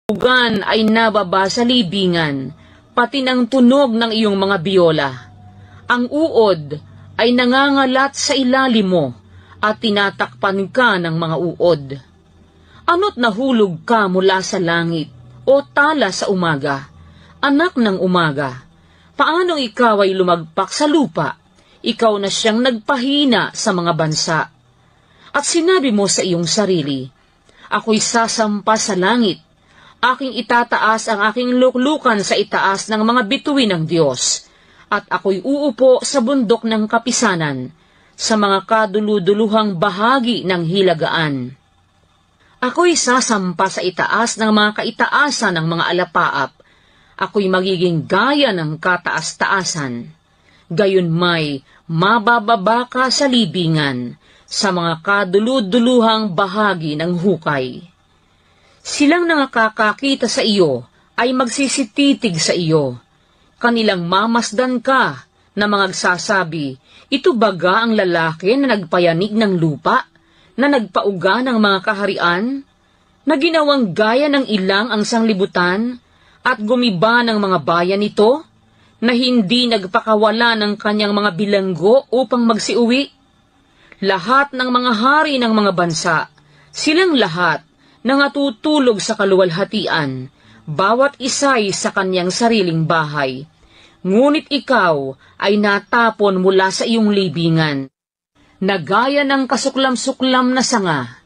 Ugan ay nababa sa libingan, pati ng tunog ng iyong mga biola. Ang uod ay nangangalat sa ilalim mo, at tinatakpan ka ng mga uod. Ano't nahulog ka mula sa langit, o tala sa umaga, anak ng umaga? Paanong ikaw ay lumagpak sa lupa? Ikaw na siyang nagpahina sa mga bansa. At sinabi mo sa iyong sarili, ako'y sasampa sa langit, aking itataas ang aking luklukan sa itaas ng mga bituin ng Diyos, at ako'y uupo sa bundok ng kapisanan, sa mga kaduluduluhang bahagi ng hilagaan. Ako'y sasampa sa itaas ng mga kaitaasan ng mga alapaap, ako'y magiging gaya ng kataas-taasan. Gayunmay, mabababa ka sa libingan, sa mga kaduluduluhang bahagi ng hukay. Silang nakakakita sa iyo ay magsisititig sa iyo. Kanilang mamasdan ka na mga nagsasabi, ito baga ang lalaki na nagpayanig ng lupa, na nagpauga ng mga kaharian, na ginawang gaya ng ilang ang sanglibutan, at gumiba ng mga bayan nito, na hindi nagpakawala ng kanyang mga bilanggo upang magsiuwi? Lahat ng mga hari ng mga bansa, silang lahat, nangatutulog sa kaluwalhatian, bawat isa'y sa kanyang sariling bahay. Ngunit ikaw ay natapon mula sa iyong libingan, na gaya ng kasuklam-suklam na sanga,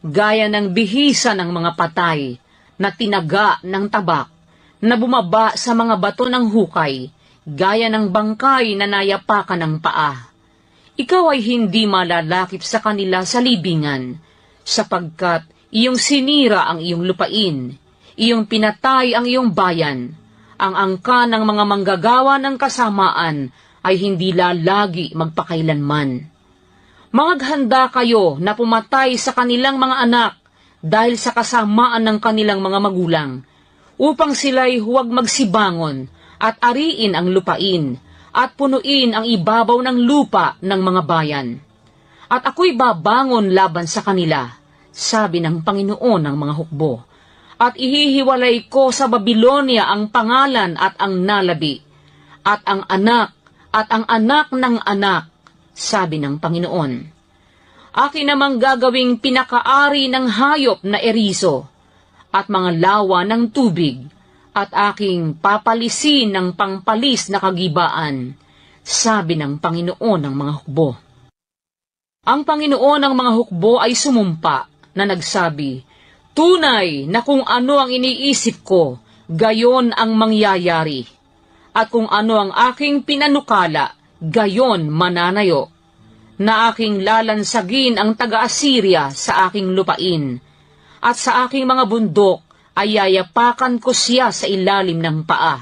gaya ng bihisa ng mga patay, na tinaga ng tabak, na bumaba sa mga bato ng hukay, gaya ng bangkay na nayapakan ng paa. Ikaw ay hindi malalakip sa kanila sa libingan, sapagkat iyong sinira ang iyong lupain, iyong pinatay ang iyong bayan. Ang angka ng mga manggagawa ng kasamaan ay hindi lalagi magpakailanman. Maghanda kayo na pumatay sa kanilang mga anak dahil sa kasamaan ng kanilang mga magulang, upang sila'y huwag magsibangon at ariin ang lupain at punuin ang ibabaw ng lupa ng mga bayan. At ako'y babangon laban sa kanila, sabi ng Panginoon ng mga hukbo, at ihihiwalay ko sa Babilonia ang pangalan at ang nalabi, at ang anak ng anak, sabi ng Panginoon. Akin namang gagawing pinakaari ng hayop na eriso, at mga lawa ng tubig, at aking papalisin ng pangpalis na kagibaan, sabi ng Panginoon ng mga hukbo. Ang Panginoon ng mga hukbo ay sumumpa, na nagsabi, tunay na kung ano ang iniisip ko, gayon ang mangyayari. At kung ano ang aking pinanukala, gayon mananayo. Na aking lalansagin ang taga-Assyria sa aking lupain, at sa aking mga bundok ay yayapakan ko siya sa ilalim ng paa.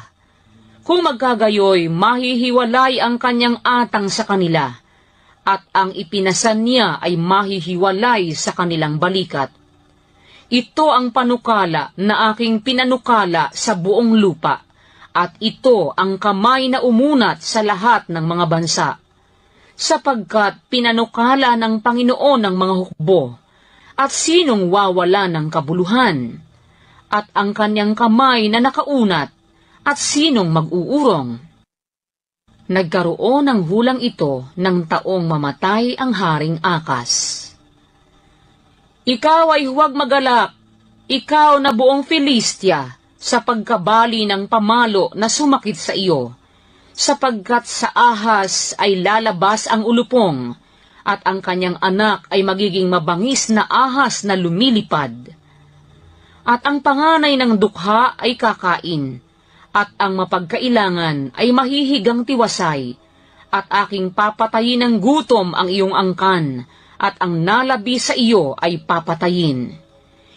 Kung magkagayoy, mahihiwalay ang kanyang atang sa kanila, at ang ipinasan niya ay mahihiwalay sa kanilang balikat. Ito ang panukala na aking pinanukala sa buong lupa, at ito ang kamay na umunat sa lahat ng mga bansa. Sapagkat pinanukala ng Panginoon ng mga hukbo, at sinong wawala ng kabuluhan? At ang kanyang kamay na nakaunat, at sinong mag-uurong? Nagkaroon ng hulang ito ng taong mamatay ang Haring Akas. Ikaw ay huwag magalak, ikaw na buong Filistia, sa pagkabali ng pamalo na sumakit sa iyo, sapagkat sa ahas ay lalabas ang ulupong, at ang kanyang anak ay magiging mabangis na ahas na lumilipad. At ang panganay ng dukha ay kakain, at ang mapagkailangan ay mahihigang tiwasay, at aking papatayin ng gutom ang iyong angkan, at ang nalabi sa iyo ay papatayin.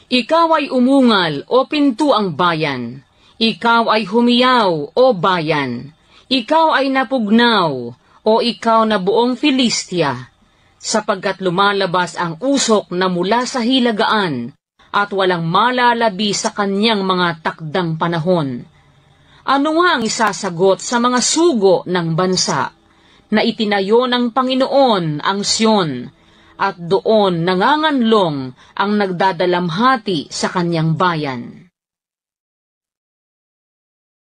Ikaw ay umungal o pintuang bayan, ikaw ay humiyaw o bayan, ikaw ay napugnaw o ikaw na buong Filistia, sapagkat lumalabas ang usok na mula sa hilagaan, at walang malalabi sa kanyang mga takdang panahon. Ano nga ang isasagot sa mga sugo ng bansa, na itinayo ng Panginoon ang Sion, at doon nanganganlong ang nagdadalamhati sa kanyang bayan?